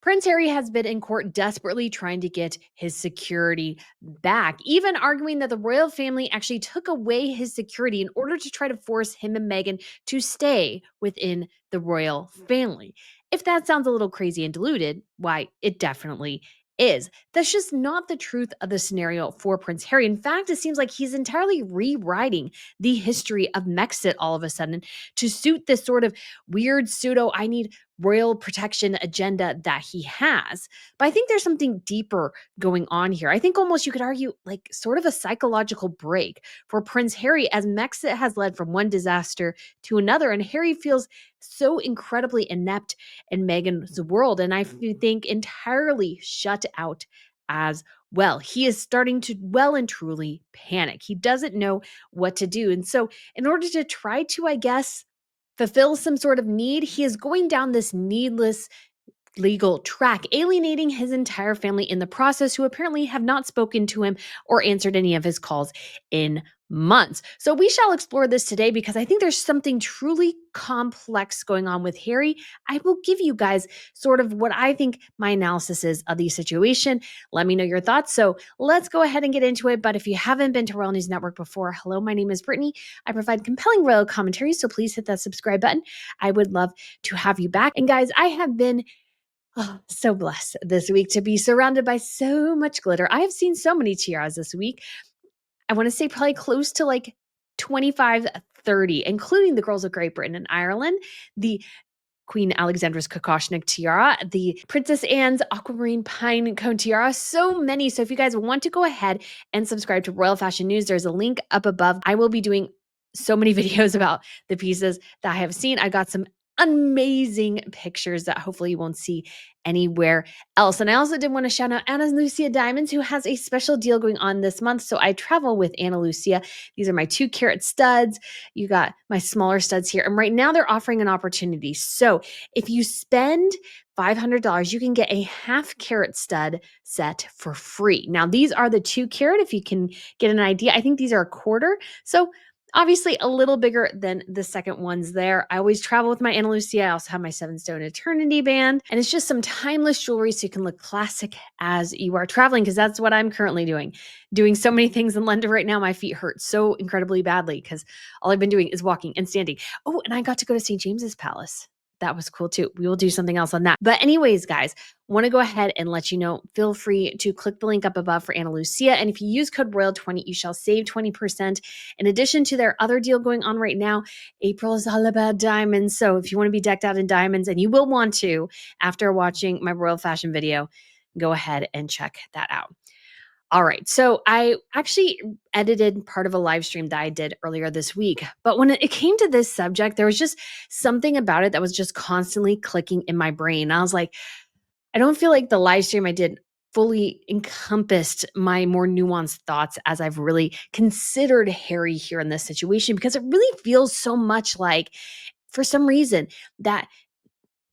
Prince Harry has been in court desperately trying to get his security back, even arguing that the royal family actually took away his security in order to try to force him and Meghan to stay within the royal family. If that sounds a little crazy and diluted, why, it definitely is. That's just not the truth of the scenario for Prince Harry. In fact, it seems like he's entirely rewriting the history of Mexit all of a sudden to suit this sort of weird pseudo, I need royal protection agenda that he has. But I think there's something deeper going on here. I think almost you could argue like sort of a psychological break for Prince Harry as Mexit has led from one disaster to another. And Harry feels so incredibly inept in Meghan's world. And I think entirely shut out as well. He is starting to well and truly panic. He doesn't know what to do. And so, in order to try to, I guess, fulfill some sort of need, he is going down this needless legal track, alienating his entire family in the process, who apparently have not spoken to him or answered any of his calls in months. So we shall explore this today because I think there's something truly complex going on with Harry. I will give you guys sort of what I think my analysis is of the situation. Let me know your thoughts. So let's go ahead and get into it. But if you haven't been to Royal News Network before, hello, my name is Brittany. I provide compelling royal commentary, so please hit that subscribe button. I would love to have you back. And guys, I have been so blessed this week to be surrounded by so much glitter. I have seen so many tiaras this week. I want to say probably close to like 25, 30, including the Girls of Great Britain and Ireland, the Queen Alexandra's Kokoshnik tiara, the Princess Anne's Aquamarine Pine Cone tiara, so many. So if you guys want to go ahead and subscribe to Royal Fashion News, there's a link up above. I will be doing so many videos about the pieces that I have seen. I got some amazing pictures that hopefully you won't see anywhere else. And I also did want to shout out Anna Lucia Diamonds, who has a special deal going on this month. So I travel with Anna Lucia. These are my 2-carat studs. You got my smaller studs here. And right now they're offering an opportunity. So if you spend $500, you can get a 1/2-carat stud set for free. Now, these are the 2-carat, if you can get an idea. I think these are a quarter. So obviously a little bigger than the second ones there. I always travel with my Ana Lucia. I also have my 7-stone eternity band. And it's just some timeless jewelry so you can look classic as you are traveling, because that's what I'm currently doing. Doing so many things in London right now. My feet hurt so incredibly badly because all I've been doing is walking and standing. Oh, and I got to go to St. James's Palace. That was cool too. We will do something else on that. But anyways, guys, want to go ahead and let you know, feel free to click the link up above for Ana Lucia. And if you use code ROYAL20, you shall save 20%. In addition to their other deal going on right now, April is all about diamonds. So if you want to be decked out in diamonds, and you will want to after watching my royal fashion video, go ahead and check that out. All right. So I actually edited part of a live stream that I did earlier this week. But when it came to this subject, there was just something about it that was just constantly clicking in my brain. I was like, I don't feel like the live stream I did fully encompassed my more nuanced thoughts as I've really considered Harry here in this situation, because it really feels so much like, for some reason, that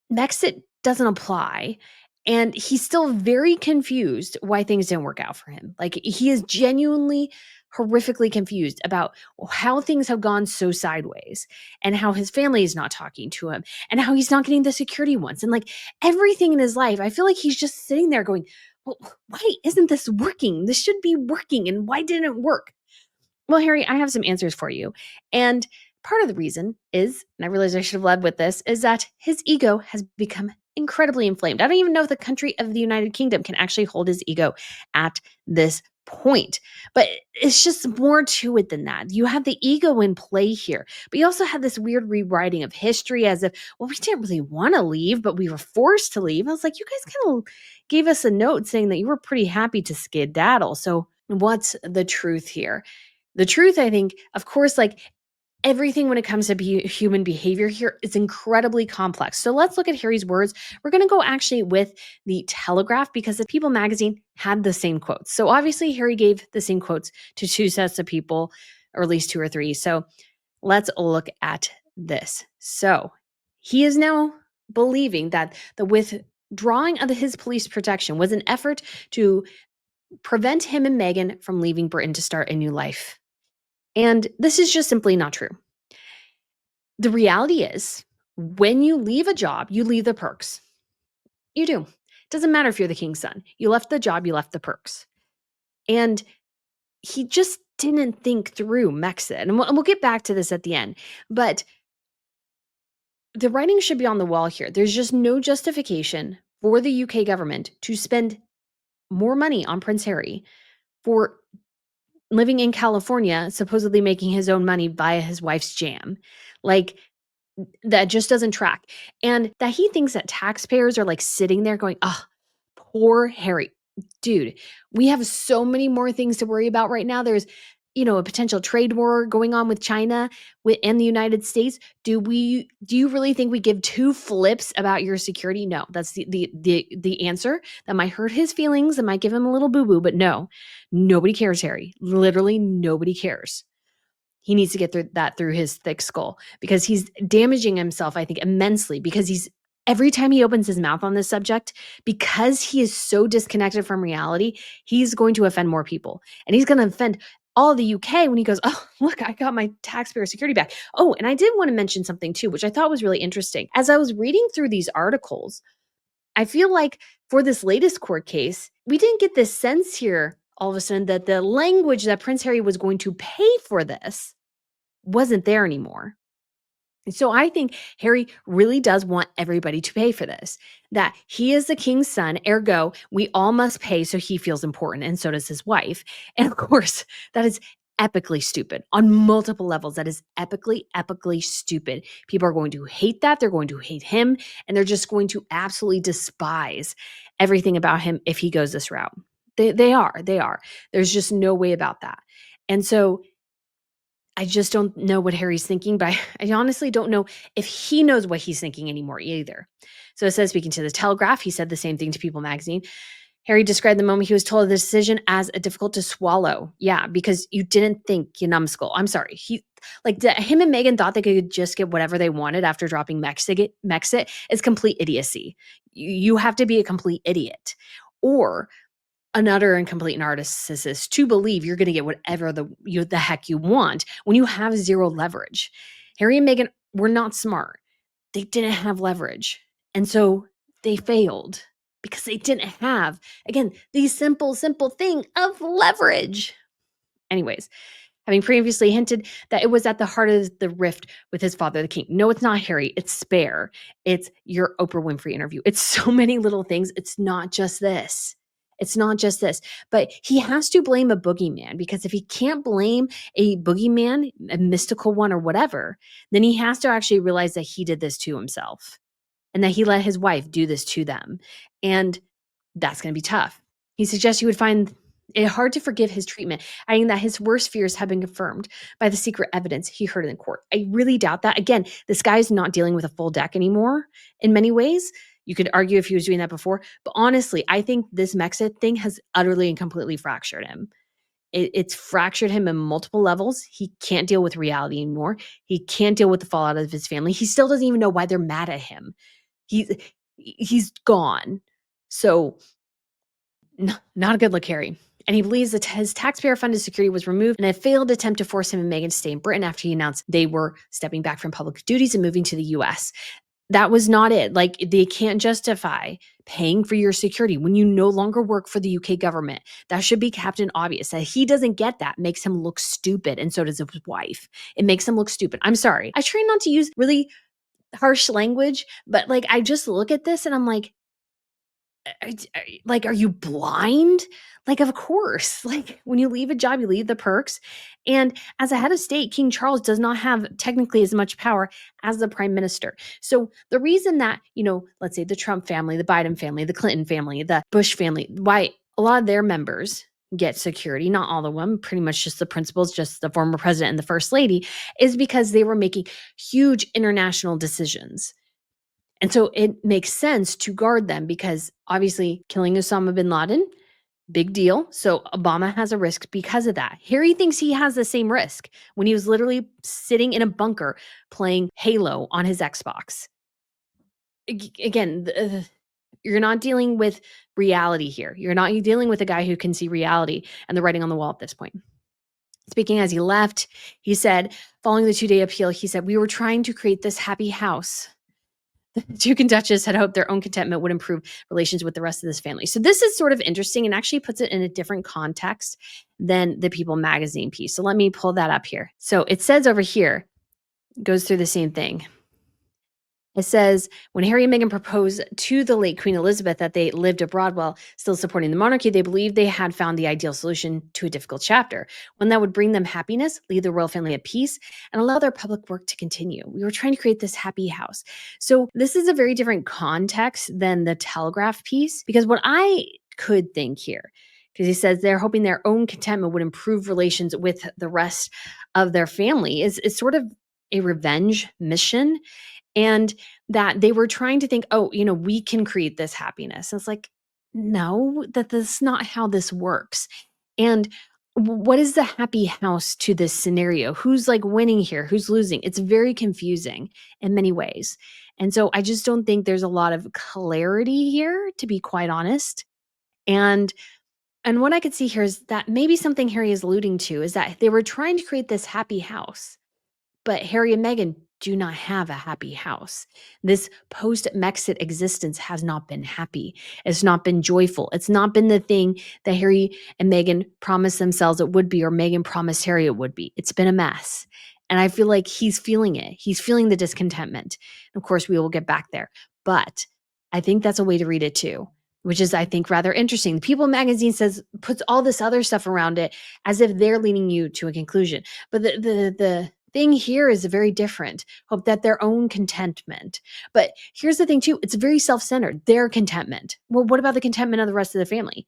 Mexit doesn't apply. And he's still very confused why things didn't work out for him. Like, he is genuinely horrifically confused about how things have gone so sideways, and how his family is not talking to him, and how he's not getting the security once, and like everything in his life. I feel like he's just sitting there going, well, why isn't this working? This should be working. And why didn't it work? Well, Harry, I have some answers for you. And part of the reason is, and I realize I should have led with this, is that his ego has become incredibly inflamed. I don't even know if the country of the United Kingdom can actually hold his ego at this point. But it's just more to it than that. You have the ego in play here, but you also have this weird rewriting of history as if, well, we didn't really want to leave, but we were forced to leave. I was like, you guys kind of gave us a note saying that you were pretty happy to skedaddle. So what's the truth here? The truth, I think, of course, like everything when it comes to human behavior here is incredibly complex. So let's look at Harry's words. We're going to go actually with the Telegraph, because the People magazine had the same quotes. So obviously Harry gave the same quotes to 2 sets of people, or at least 2 or 3. So let's look at this. So he is now believing that the withdrawing of his police protection was an effort to prevent him and Meghan from leaving Britain to start a new life. And this is just simply not true. The reality is, when you leave a job, you leave the perks. You do. Doesn't matter if you're the king's son. You left the job, you left the perks. And he just didn't think through Mexit. And we'll get back to this at the end. But the writing should be on the wall here. There's just no justification for the UK government to spend more money on Prince Harry for living in California, supposedly making his own money via his wife's jam. Like, that just doesn't track. And that he thinks that taxpayers are like sitting there going, oh, poor Harry. Dude, we have so many more things to worry about right now. There's, a potential trade war going on with China and the United States. Do you really think we give two flips about your security? No, that's the answer. That might hurt his feelings. That might give him a little boo-boo, but no, nobody cares, Harry. Literally nobody cares. He needs to get through his thick skull, because he's damaging himself, I think, immensely, because every time he opens his mouth on this subject, because he is so disconnected from reality, he's going to offend more people. And he's going to offend all of the UK when he goes, oh, look, I got my taxpayer security back. Oh, and I did want to mention something too, which I thought was really interesting. As I was reading through these articles, I feel like for this latest court case, we didn't get this sense here all of a sudden that the language that Prince Harry was going to pay for this wasn't there anymore. So I think Harry really does want everybody to pay for this, that he is the king's son, ergo, we all must pay so he feels important, and so does his wife. And of course, that is epically stupid on multiple levels. That is epically stupid. People are going to hate that. They're going to hate him, and they're just going to absolutely despise everything about him if he goes this route. They are. There's just no way about that. And so I just don't know what Harry's thinking, but I honestly don't know if he knows what he's thinking anymore either. So it says, speaking to the Telegraph, he said the same thing to People magazine. Harry described the moment he was told the decision as a difficult to swallow. Yeah, because you didn't think, you numbskull. I'm sorry. Him and Meghan thought they could just get whatever they wanted after dropping Mexit is complete idiocy. You have to be a complete idiot, or an utter and complete narcissist to believe you're going to get whatever the heck you want when you have zero leverage. Harry and Meghan were not smart. They didn't have leverage. And so they failed because they didn't have, again, the simple thing of leverage. Anyways, having previously hinted that it was at the heart of the rift with his father, the king. No, it's not Harry. It's Spare. It's your Oprah Winfrey interview. It's so many little things. It's not just this. But he has to blame a boogeyman, because if he can't blame a boogeyman, a mystical one or whatever, then he has to actually realize that he did this to himself and that he let his wife do this to them. And that's going to be tough. He suggests you would find it hard to forgive his treatment, adding that his worst fears have been confirmed by the secret evidence he heard in court. I really doubt that. Again, this guy's not dealing with a full deck anymore in many ways. You could argue if he was doing that before, but honestly, I think this Mexit thing has utterly and completely fractured him. It's fractured him in multiple levels. He can't deal with reality anymore. He can't deal with the fallout of his family. He still doesn't even know why they're mad at him. He's gone. So not a good look, Harry. And he believes that his taxpayer-funded security was removed in a failed attempt to force him and Meghan to stay in Britain after he announced they were stepping back from public duties and moving to the US. That was not it. Like, they can't justify paying for your security when you no longer work for the UK government. That should be Captain Obvious. That he doesn't get that makes him look stupid, and so does his wife. It makes him look stupid. I'm sorry. I try not to use really harsh language, but I just look at this and I'm like, are you blind? Of course, when you leave a job, you leave the perks. And as a head of state, King Charles does not have technically as much power as the prime minister. So the reason that, let's say the Trump family, the Biden family, the Clinton family, the Bush family, why a lot of their members get security, not all of them, pretty much just the principals, just the former president and the first lady, is because they were making huge international decisions. And so it makes sense to guard them, because obviously killing Osama bin Laden, big deal. So Obama has a risk because of that. Harry thinks he has the same risk when he was literally sitting in a bunker playing Halo on his Xbox. Again, you're not dealing with reality here. You're dealing with a guy who can see reality and the writing on the wall at this point. Speaking as he left, he said, following the 2-day appeal, he said, "We were trying to create this happy house The Duke and Duchess had hoped their own contentment would improve relations with the rest of this family. So this is sort of interesting and actually puts it in a different context than the People magazine piece. So let me pull that up here. So it says over here, goes through the same thing. It says, when Harry and Meghan proposed to the late Queen Elizabeth that they lived abroad while still supporting the monarchy, they believed they had found the ideal solution to a difficult chapter, one that would bring them happiness, leave the royal family at peace, and allow their public work to continue. We were trying to create this happy house. So this is a very different context than the Telegraph piece, because what I could think here, because he says they're hoping their own contentment would improve relations with the rest of their family, is sort of a revenge mission, and that they were trying to think, oh, we can create this happiness. And it's like, no, that's not how this works. And what is the happy house to this scenario? Who's like winning here? Who's losing? It's very confusing in many ways. And so I just don't think there's a lot of clarity here, to be quite honest. And what I could see here is that maybe something Harry is alluding to is that they were trying to create this happy house. But Harry and Meghan do not have a happy house. This post-Mexit existence has not been happy. It's not been joyful. It's not been the thing that Harry and Meghan promised themselves it would be, or Meghan promised Harry it would be. It's been a mess. And I feel like he's feeling it. He's feeling the discontentment. Of course, we will get back there. But I think that's a way to read it too, which is, I think, rather interesting. People magazine puts all this other stuff around it as if they're leading you to a conclusion. But the thing here is very different. Hope that their own contentment. But here's the thing too, it's very self-centered, their contentment. Well, what about the contentment of the rest of the family?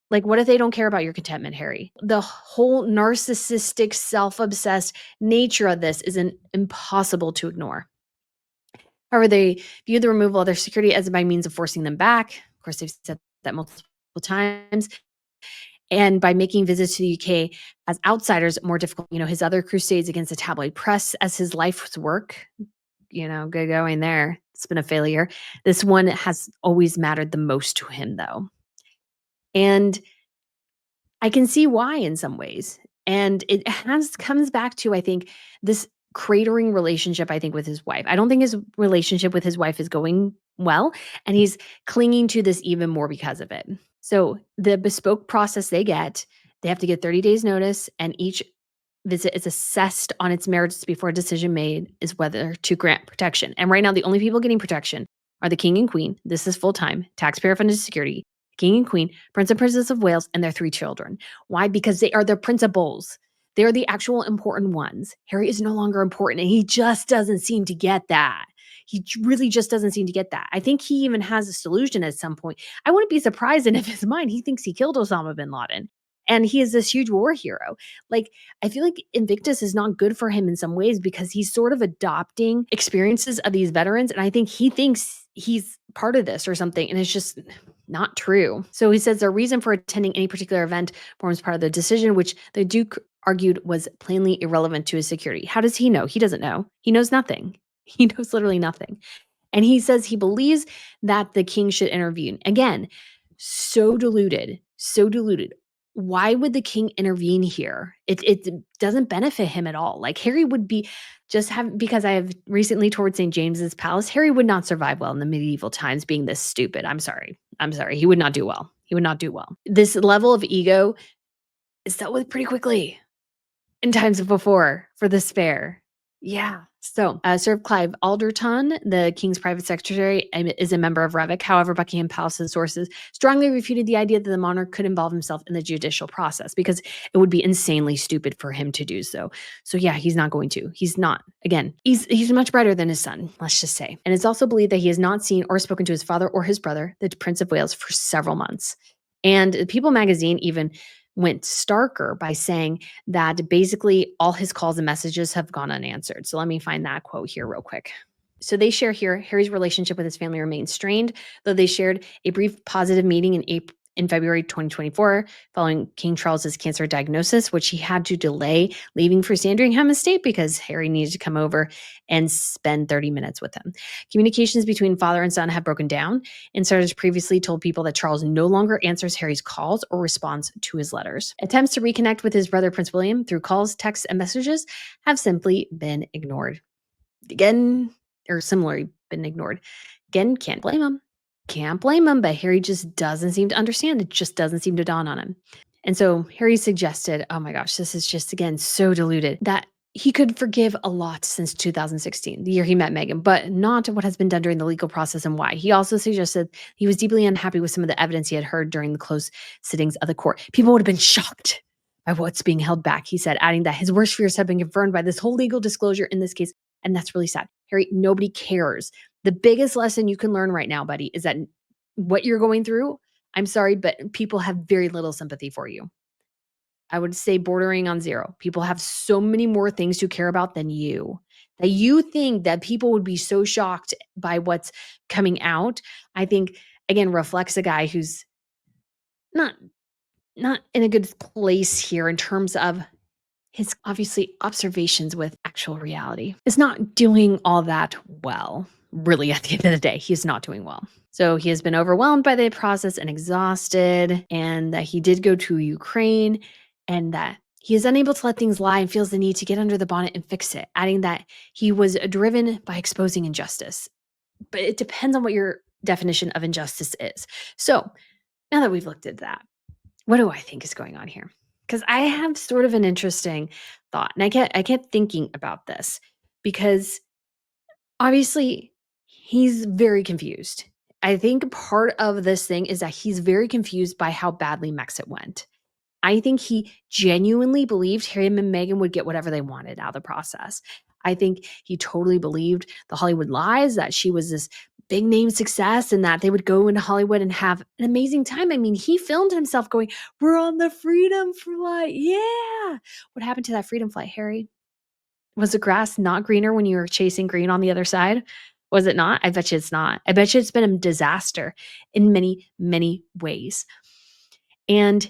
Like, what if they don't care about your contentment, Harry? The whole narcissistic, self-obsessed nature of this is impossible to ignore. However, they view the removal of their security as by means of forcing them back. Of course, they've said that multiple times. And by making visits to the UK as outsiders more difficult. His other crusades against the tabloid press as his life's work, good going there. It's been a failure. This one has always mattered the most to him, though. And I can see why in some ways. And it comes back to, I think, this cratering relationship, I think, with his wife. I don't think his relationship with his wife is going well, and he's clinging to this even more because of it. So the bespoke process they have to get 30 days notice, and each visit is assessed on its merits before a decision made is whether to grant protection. And right now, the only people getting protection are the king and queen. This is full-time, taxpayer-funded security. King and queen, Prince and Princess of Wales, and their 3 children. Why? Because they are the principals. They're the actual important ones. Harry is no longer important, and he just doesn't seem to get that. He really just doesn't seem to get that. I think he even has this delusion at some point. I wouldn't be surprised if his mind, he thinks he killed Osama bin Laden. And he is this huge war hero. Like, I feel like Invictus is not good for him in some ways because he's sort of adopting experiences of these veterans. And I think he thinks he's part of this or something. And it's just not true. So he says their reason for attending any particular event forms part of the decision, which the Duke argued was plainly irrelevant to his security. How does he know? He doesn't know. He knows nothing. He knows literally nothing. And he says he believes that the king should intervene. Again, so deluded, so deluded. Why would the king intervene here? It doesn't benefit him at all. Like, Harry would be because I have recently toured St. James's Palace, Harry would not survive well in the medieval times being this stupid. I'm sorry. He would not do well. This level of ego is dealt with pretty quickly in times of before for the spare. Yeah. So, Sir Clive Alderton, the king's private secretary, is a member of Revic. However, Buckingham Palace's sources strongly refuted the idea that the monarch could involve himself in the judicial process because it would be insanely stupid for him to do so. So yeah, he's not going to. He's not. Again, he's much brighter than his son, let's just say. And it's also believed that he has not seen or spoken to his father or his brother, the Prince of Wales, for several months. And People magazine even went starker by saying that basically all his calls and messages have gone unanswered. So let me find that quote here real quick. So they share here, Harry's relationship with his family remains strained, though they shared a brief positive meeting in February 2024 following King Charles's cancer diagnosis, which he had to delay leaving for Sandringham Estate because Harry needed to come over and spend 30 minutes with him. Communications between father and son have broken down. Insiders previously told People that Charles no longer answers Harry's calls or responds to his letters. Attempts to reconnect with his brother Prince William through calls, texts, and messages have simply been ignored. Again, or similarly, been ignored. Again, can't blame him. Can't blame him, but Harry just doesn't seem to understand. It just doesn't seem to dawn on him. And so Harry suggested, oh my gosh, this is just again so diluted, that he could forgive a lot since 2016, the year he met Meghan, but not what has been done during the legal process and why. He also suggested he was deeply unhappy with some of the evidence he had heard during the closed sittings of the court. People would have been shocked by what's being held back, he said, adding that his worst fears have been confirmed by this whole legal disclosure in this case. And that's really sad. Harry, nobody cares. The biggest lesson you can learn right now, buddy, is that what you're going through, I'm sorry, but people have very little sympathy for you. I would say bordering on zero. People have so many more things to care about than you. That you think that people would be so shocked by what's coming out, I think, again, reflects a guy who's not in a good place here in terms of his obviously observations with actual reality. Is not doing all that well. Really, at the end of the day, he's not doing well. So he has been overwhelmed by the process and exhausted, and that he did go to Ukraine, and that he is unable to let things lie and feels the need to get under the bonnet and fix it, adding that he was driven by exposing injustice. But it depends on what your definition of injustice is. So now that we've looked at that, what do I think is going on here? Because I have sort of an interesting thought, and I kept thinking about this because obviously he's very confused. I think part of this thing is that he's very confused by how badly Mexit went. I think he genuinely believed him and Meghan would get whatever they wanted out of the process. I think he totally believed the Hollywood lies, that she was this big name success and that they would go into Hollywood and have an amazing time. I mean, he filmed himself going, "We're on the freedom flight. Yeah." What happened to that freedom flight, Harry? Was the grass not greener when you were chasing green on the other side? Was it not? I bet you it's not. I bet you it's been a disaster in many, many ways. And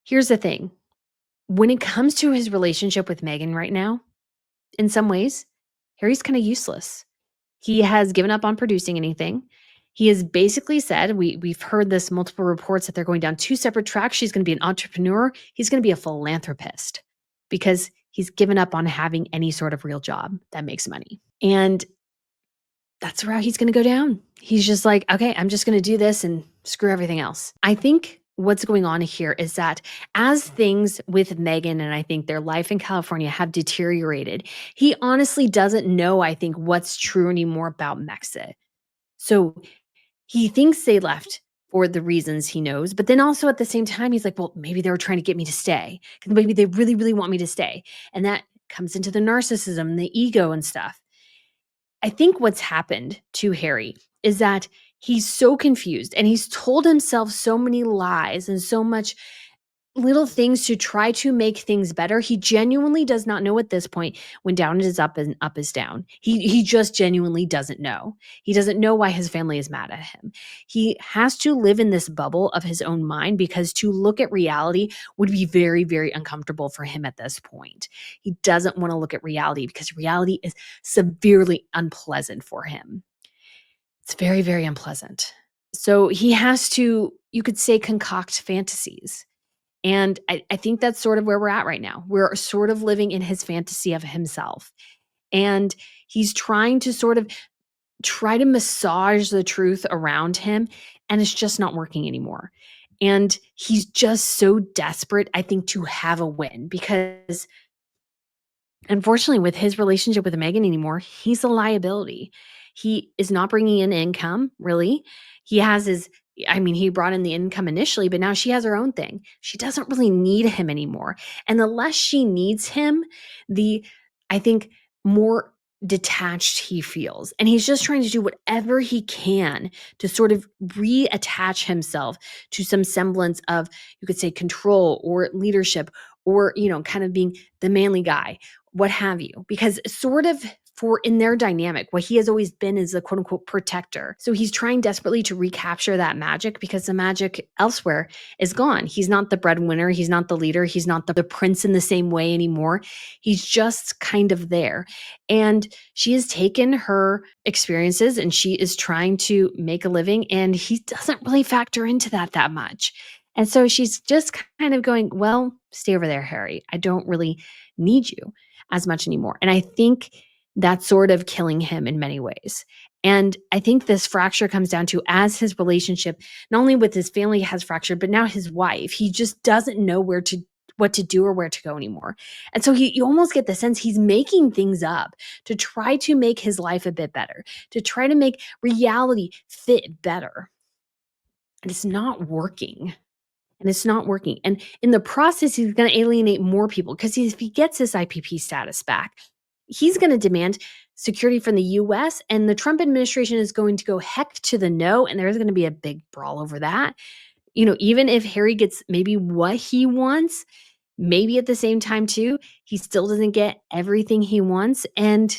here's the thing. When it comes to his relationship with Meghan right now, in some ways, Harry's kind of useless. He has given up on producing anything. He has basically said, we've heard this multiple reports that they're going down two separate tracks. She's going to be an entrepreneur. He's going to be a philanthropist because he's given up on having any sort of real job that makes money. And that's where he's going to go down. He's just like, okay, I'm just going to do this and screw everything else. I think what's going on here is that as things with Meghan and I think their life in California have deteriorated, he honestly doesn't know, I think, what's true anymore about Mexit. So he thinks they left for the reasons he knows, but then also at the same time, he's like, well, maybe they were trying to get me to stay. Maybe they really, really want me to stay. And that comes into the narcissism, the ego and stuff. I think what's happened to Harry is that he's so confused and he's told himself so many lies and so much little things to try to make things better. He genuinely does not know at this point when down is up and up is down. He just genuinely doesn't know. He doesn't know why his family is mad at him. He has to live in this bubble of his own mind because to look at reality would be very, very uncomfortable for him at this point. He doesn't want to look at reality because reality is severely unpleasant for him. It's very, very unpleasant. So he has to, you could say, concoct fantasies. And I think that's sort of where we're at right now. We're sort of living in his fantasy of himself. And he's trying to sort of try to massage the truth around him, and it's just not working anymore. And he's just so desperate, I think, to have a win because unfortunately, with his relationship with Meghan anymore, he's a liability. He is not bringing in income, really. He has his, I mean, he brought in the income initially, but now she has her own thing. She doesn't really need him anymore. And the less she needs him, the, I think, more detached he feels. And he's just trying to do whatever he can to sort of reattach himself to some semblance of, you could say, control or leadership or, kind of being the manly guy, what have you, because sort of for in their dynamic, what he has always been is a quote unquote protector. So he's trying desperately to recapture that magic because the magic elsewhere is gone. He's not the breadwinner. He's not the leader. He's not the prince in the same way anymore. He's just kind of there. And she has taken her experiences and she is trying to make a living and he doesn't really factor into that much. And so she's just kind of going, well, stay over there, Harry. I don't really need you as much anymore. And I think that's sort of killing him in many ways. And I think this fracture comes down to, as his relationship, not only with his family has fractured, but now his wife, he just doesn't know what to do or where to go anymore. And so you almost get the sense he's making things up to try to make his life a bit better, to try to make reality fit better. And it's not working. And it's not working. And in the process, he's going to alienate more people, because if he gets his IPP status back, he's going to demand security from the US, and the Trump administration is going to go heck to the no. And there's going to be a big brawl over that. Even if Harry gets maybe what he wants, maybe at the same time too, he still doesn't get everything he wants. And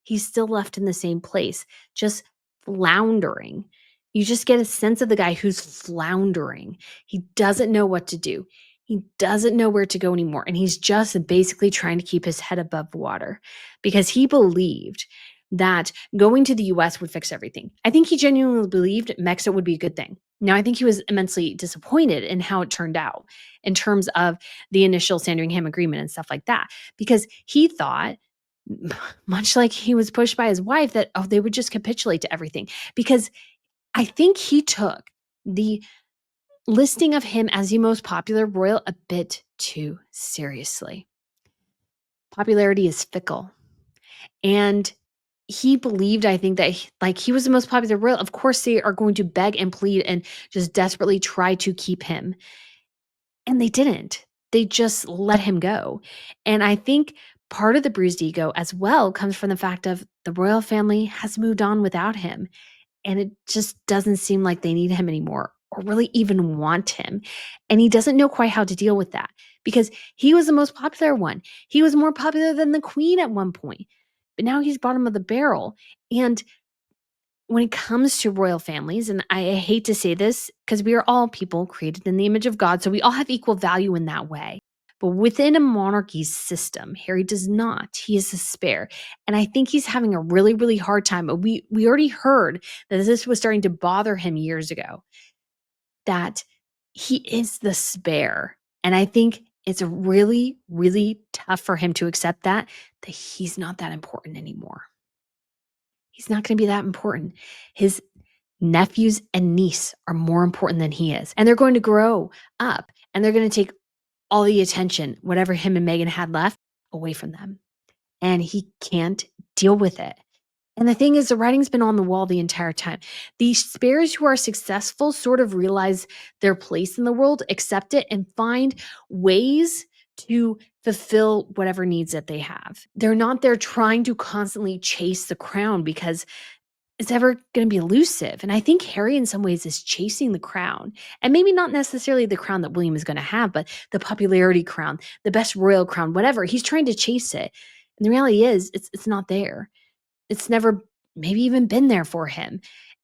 he's still left in the same place, just floundering. You just get a sense of the guy who's floundering. He doesn't know what to do. He doesn't know where to go anymore. And he's just basically trying to keep his head above water, because he believed that going to the US would fix everything. I think he genuinely believed Mexit would be a good thing. Now, I think he was immensely disappointed in how it turned out in terms of the initial Sandringham agreement and stuff like that, because he thought, much like he was pushed by his wife, that, they would just capitulate to everything. Because I think he took the listing of him as the most popular royal a bit too seriously. Popularity is fickle. And he believed, I think, that he was the most popular royal. Of course, they are going to beg and plead and just desperately try to keep him. And they didn't. They just let him go. And I think part of the bruised ego as well comes from the fact of the royal family has moved on without him. And it just doesn't seem like they need him anymore, or really even want him. And he doesn't know quite how to deal with that, because he was the most popular one. He was more popular than the queen at one point. But now he's bottom of the barrel. And when it comes to royal families, and I hate to say this, because we are all people created in the image of God, so we all have equal value in that way. But within a monarchy's system, Harry does not. He is a spare. And I think he's having a really, really hard time. We already heard that this was starting to bother him years ago, that he is the spare. And I think it's really, really tough for him to accept that he's not that important anymore. He's not going to be that important. His nephews and niece are more important than he is. And they're going to grow up, and they're going to take all the attention, whatever him and Meghan had left, away from them. And he can't deal with it. And the thing is, the writing's been on the wall the entire time. These spares who are successful sort of realize their place in the world, accept it, and find ways to fulfill whatever needs that they have. They're not there trying to constantly chase the crown, because it's ever going to be elusive. And I think Harry, in some ways, is chasing the crown. And maybe not necessarily the crown that William is going to have, but the popularity crown, the best royal crown, whatever. He's trying to chase it. And the reality is, it's not there. It's never maybe even been there for him.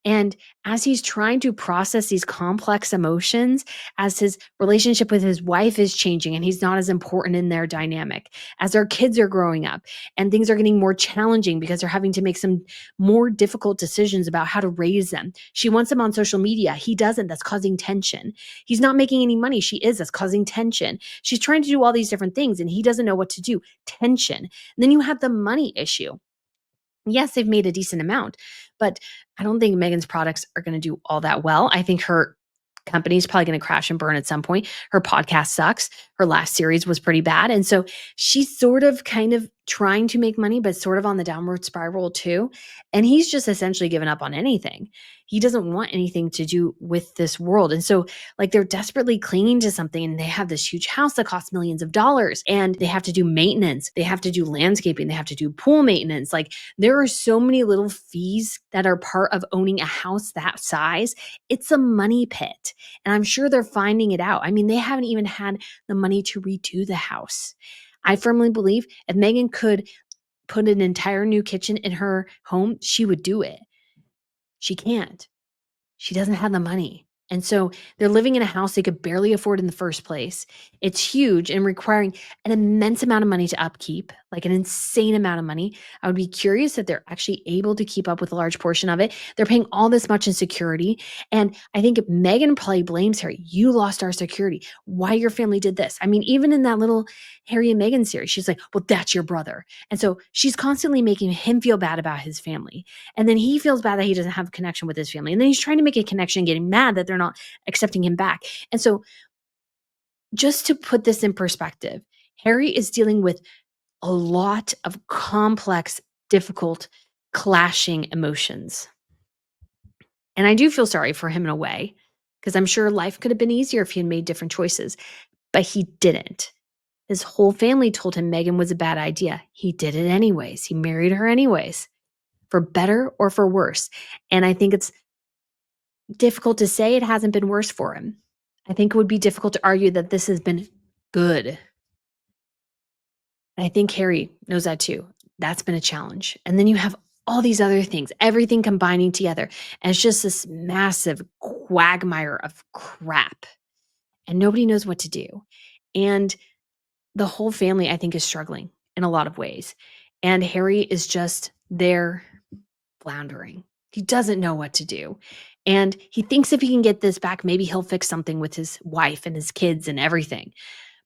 And as he's trying to process these complex emotions, as his relationship with his wife is changing and he's not as important in their dynamic, as their kids are growing up and things are getting more challenging because they're having to make some more difficult decisions about how to raise them. She wants him on social media. He doesn't. That's causing tension. He's not making any money. She is. That's causing tension. She's trying to do all these different things and he doesn't know what to do. Tension. And then you have the money issue. Yes, they've made a decent amount, but I don't think Meghan's products are going to do all that well. I think her company is probably going to crash and burn at some point. Her podcast sucks. Her last series was pretty bad. And so she's sort of kind of trying to make money, but sort of on the downward spiral too. And he's just essentially given up on anything. He doesn't want anything to do with this world. And so they're desperately clinging to something, and they have this huge house that costs millions of dollars, and they have to do maintenance. They have to do landscaping. They have to do pool maintenance. There are so many little fees that are part of owning a house that size. It's a money pit. And I'm sure they're finding it out. I mean, they haven't even had the money to redo the house. I firmly believe if Meghan could put an entire new kitchen in her home, she would do it. She can't. She doesn't have the money. And so they're living in a house they could barely afford in the first place. It's huge and requiring an immense amount of money to upkeep, like an insane amount of money. I would be curious if they're actually able to keep up with a large portion of it. They're paying all this much in security. And I think Meghan probably blames Harry. You lost our security. Why your family did this? I mean, even in that little Harry and Meghan series, she's like, well, that's your brother. And so she's constantly making him feel bad about his family. And then he feels bad that he doesn't have a connection with his family. And then he's trying to make a connection, getting mad that they're not accepting him back. And so, just to put this in perspective, Harry is dealing with a lot of complex, difficult, clashing emotions. And I do feel sorry for him in a way, because I'm sure life could have been easier if he had made different choices, but he didn't. His whole family told him Meghan was a bad idea. He did it anyways. He married her anyways, for better or for worse. And I think it's difficult to say it hasn't been worse for him. I think it would be difficult to argue that this has been good. And I think Harry knows that too. That's been a challenge. And then you have all these other things, everything combining together. And it's just this massive quagmire of crap. And nobody knows what to do. And the whole family, I think, is struggling in a lot of ways. And Harry is just there floundering. He doesn't know what to do. And he thinks if he can get this back, maybe he'll fix something with his wife and his kids and everything.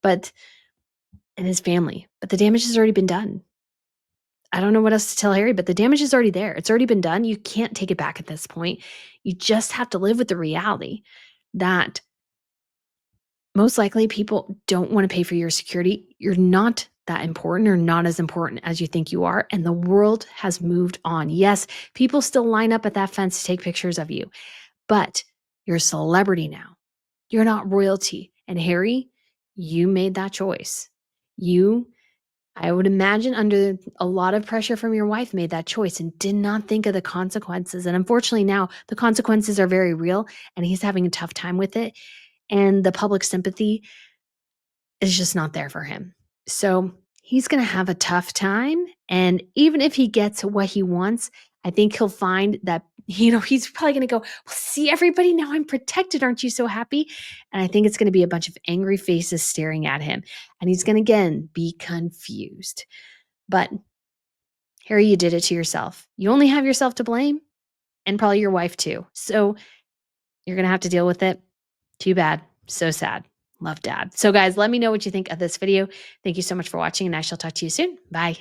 And his family. But the damage has already been done. I don't know what else to tell Harry, but the damage is already there. It's already been done. You can't take it back at this point. You just have to live with the reality that most likely people don't want to pay for your security. You're not that important or not as important as you think you are. And the world has moved on. Yes, people still line up at that fence to take pictures of you, but you're a celebrity now. You're not royalty. And Harry, you made that choice. I would imagine, under a lot of pressure from your wife, made that choice and did not think of the consequences. And unfortunately, now the consequences are very real and he's having a tough time with it. And the public sympathy is just not there for him. So he's going to have a tough time. And even if he gets what he wants, I think he'll find that, he's probably going to go, well, see, everybody, now I'm protected. Aren't you so happy? And I think it's going to be a bunch of angry faces staring at him. And he's going to, again, be confused. But Harry, you did it to yourself. You only have yourself to blame, and probably your wife too. So you're going to have to deal with it. Too bad. So sad. Love, Dad. So guys, let me know what you think of this video. Thank you so much for watching, and I shall talk to you soon. Bye.